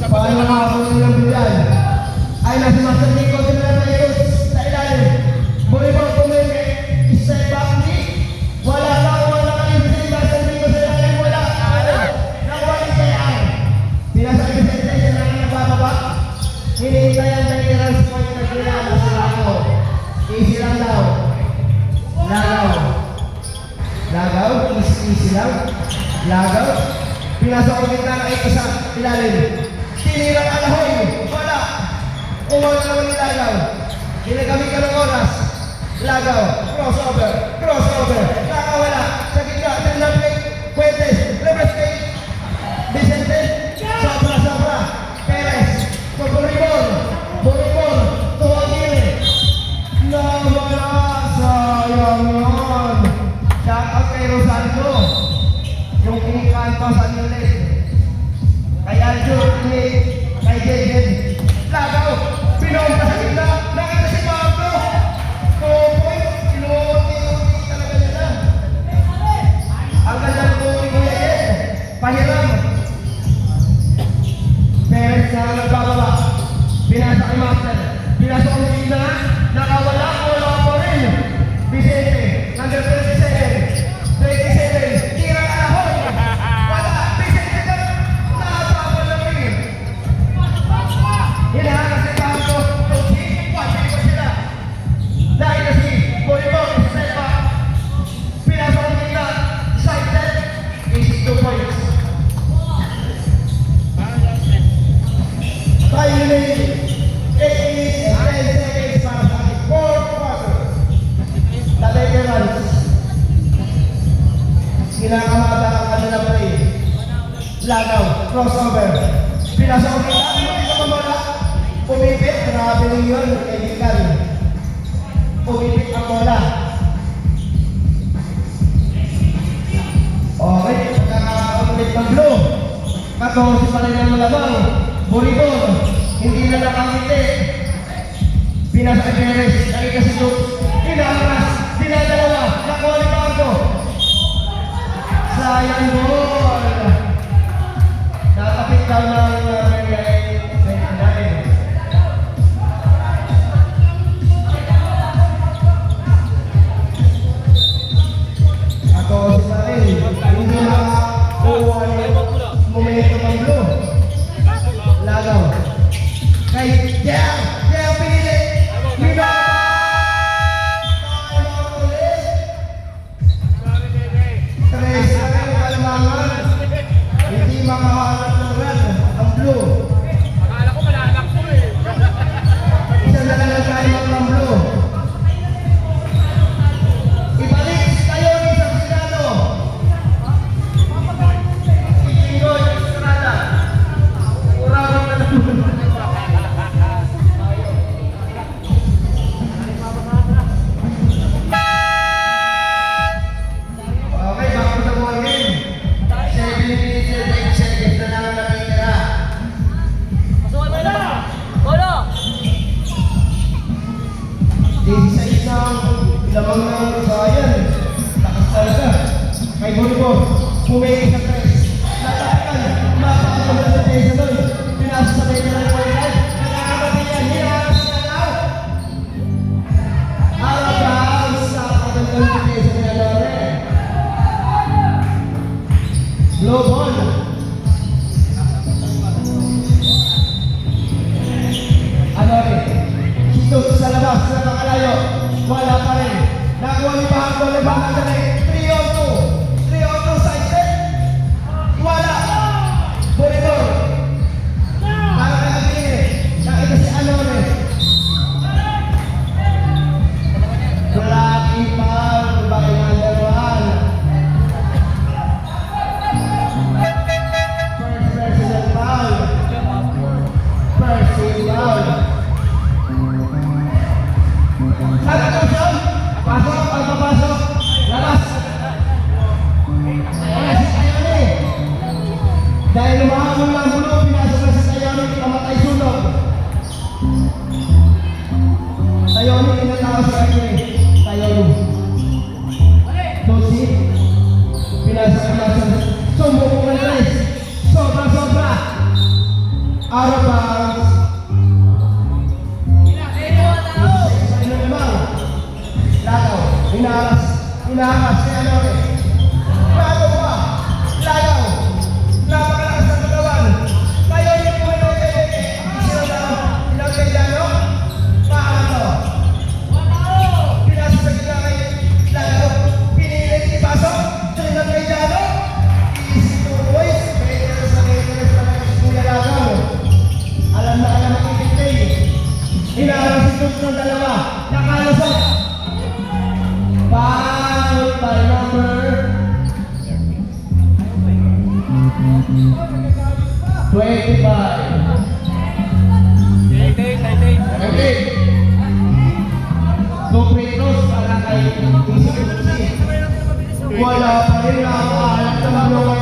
Paano nakakasunod ng bigyan? Ay nasa Master Nico din na tayo sa ilalim. Muli bang pumili? Step back knee. Wala kayong si Master Nico sa ilalim. Wala. Nawali kaya. Pinasakit sa station na nagbababa. Hinihintay ang maintenance point na ginala sa lako. Easy lang daw. Lagaw. Easy lang. Lagaw. Pinasok ang gitna na ito sa ilalim. Tinirang alahoy. Wala. Umawa naman yung lagaw. Ginagamit ka ng oras. Lagaw. Crossover. Lagaw wala. Sa gitna. Tinirang plate. Puentes. Reverse plate. Vicente. Sobra. Perez. Volleyball. Tuhagil. Nawala. Sayang yun. Shout out kay Rosaldo. Yung kinikanto sa nilis. Kay Aljo. Kay Jaden. Lagaw. Pinonta sa gitna. Nakita si Marco. 2 points. Inuuti talaga nila. Ang ganda ng Kuya Ed. Pahiram. Perez na nagbababa. Pinasa kay Master. Pinasa ang gitna. Nakawala pa rin. Vicente. Number 27. Tira ahon. Wala. Vicente na. Nakasama lang rin. Hinahanap si Paco. Watching ko sila. Dahil na si Volleyball. Step back. Pinasa ang gitna. Side step. 82 points. Tayo nila 8 seconds para sa ating 4th quarter. The veterans. Kinakamata ang kanilang play. Lagaw, crossover. Pinasa ko nila, hindi ko mamala. Pumipit, grabe rin yun, kaibigan. Pumipit ang bola. Okay, pagkakaulit ng blue. 14 pa rin ang malamang. Volleyball, hindi na nakangiti. Pinasa Perez, nakita si Luke. Inaangas, dinadalawa, nakuha ni Marco. Sayang goal. Nakapit daw ng ako si Parin, hindi nakakuha yung momentum ng blue. Lagaw. Kay Jaya pinili. Liga! Tres na yung kalamangan. Hindi makahanap ng run. Ang blue. Akala ko malanak po eh. Isa na lang ang kaimak ng blue. Ibalik kayo ni Saxilano. Ikingoy, Estrada. Urawan na lang. Okay, back to the ball game. 7 minutes and 8 seconds na lang ang natitira. Pasukan mo na! Bola! 16 na lamang ng Ryan. Takas talaga. Kay Volleyball, pumili sa 3. Natakan, mapakasunod sa pesa doon. Pinasa sa pesa ng Volleyball. Nakakabati niya, hinahanap siya na. Araw sa pagandang sa pesa niya Lore. Low ball. Alore. Hito sa labas, sa pakalayo. Wala pa rin. Nakuha ni Paco, lebangan ka rin. 3-on-2. 3-on-2 side set. Wala. Volleyball. Nakakabili. Nakita si Alore. Lucky foul by number 1. First personal foul. First team foul. Saan ito siya? Pasok, pagpapasok. Labas Arabang. Sa inyo naman. Lagaw. Hinaharas si Anore. Lagaw pa. Lagaw. Napakalakas ng katawan. Kayo yung puno sino na ilang kailanyo? Paano? Pinasa sa gila kay Lagaw. Pinilit ipasok. Ilang kailanyo? Easy to boys. Haters na si Kuya Lagaw. Alam na makikitay. Hinaharas si Tubs ng dalawa. Nakalusot. Foul by number 25. Okay. Two free throws para kay Easy to Boys. Wala pa rin ako. Alam na mga